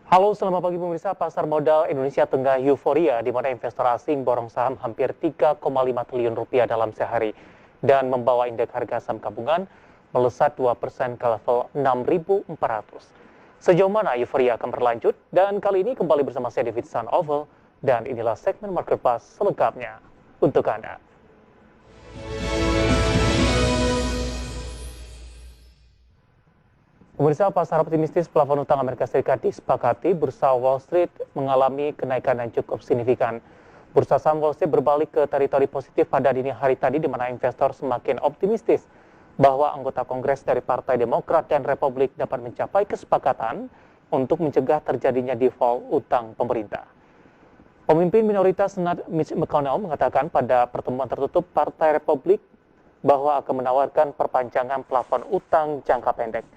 Halo, selamat pagi pemirsa. Pasar modal Indonesia tengah euforia di mana investor asing borong saham hampir 3,5 triliun rupiah dalam sehari dan membawa indeks harga saham gabungan melesat 2% ke level 6.400. Sejauh mana euforia akan berlanjut? Dan kali ini kembali bersama saya David Sanovel dan inilah segmen Market Pass selengkapnya untuk Anda. Pemirsa, pasar optimistis plafon utang Amerika Serikat disepakati, bursa Wall Street mengalami kenaikan yang cukup signifikan. Bursa saham Wall Street berbalik ke teritori positif pada dini hari tadi, di mana investor semakin optimistis bahwa anggota Kongres dari Partai Demokrat dan Republik dapat mencapai kesepakatan untuk mencegah terjadinya default utang pemerintah. Pemimpin minoritas Senat Mitch McConnell mengatakan pada pertemuan tertutup Partai Republik bahwa akan menawarkan perpanjangan plafon utang jangka pendek.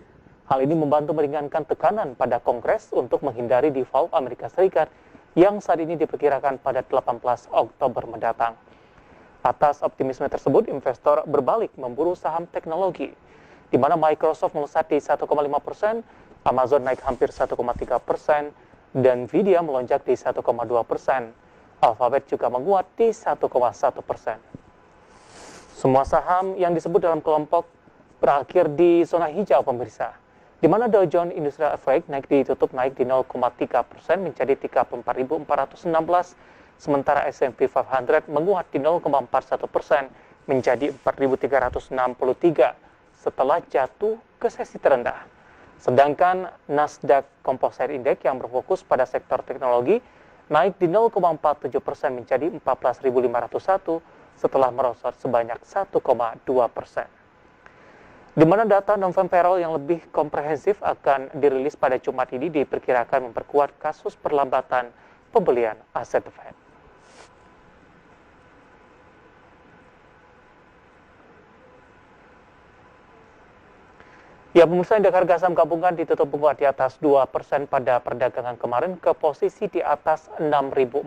Hal ini membantu meringankan tekanan pada Kongres untuk menghindari default Amerika Serikat yang saat ini diperkirakan pada 18 Oktober mendatang. Atas optimisme tersebut, investor berbalik memburu saham teknologi, di mana Microsoft melesat di 1,5%, Amazon naik hampir 1,3%, dan Nvidia melonjak di 1,2%. Alphabet juga menguat di 1,1%. Semua saham yang disebut dalam kelompok berakhir di zona hijau pemirsa, di mana Dow Jones Industrial Average ditutup naik di 0,3% menjadi 34.416, sementara S&P 500 menguat di 0,41% menjadi 4.363 setelah jatuh ke sesi terendah. Sedangkan Nasdaq Composite Index yang berfokus pada sektor teknologi naik di 0,47% menjadi 14.501 setelah merosot sebanyak 1,2%. Di mana data non-farm payroll yang lebih komprehensif akan dirilis pada Jumat ini diperkirakan memperkuat kasus perlambatan pembelian aset The Fed. Ya, pemirsa, indeks harga saham gabungan ditutup menguat di atas 2% pada perdagangan kemarin ke posisi di atas 6.400,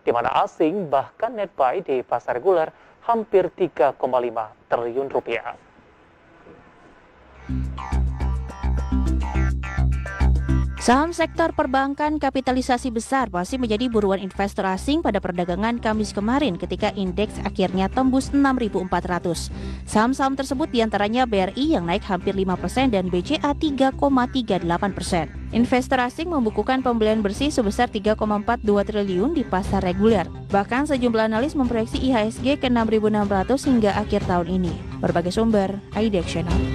di mana asing bahkan net buy di pasar reguler hampir 3,5 triliun rupiah. Saham sektor perbankan kapitalisasi besar masih menjadi buruan investor asing pada perdagangan Kamis kemarin ketika indeks akhirnya tembus 6.400. Saham-saham tersebut diantaranya BRI yang naik hampir 5% dan BCA 3,38%. Investor asing membukukan pembelian bersih sebesar 3,42 triliun di pasar reguler. Bahkan sejumlah analis memproyeksi IHSG ke 6.600 hingga akhir tahun ini. Berbagai sumber, IDX Channel.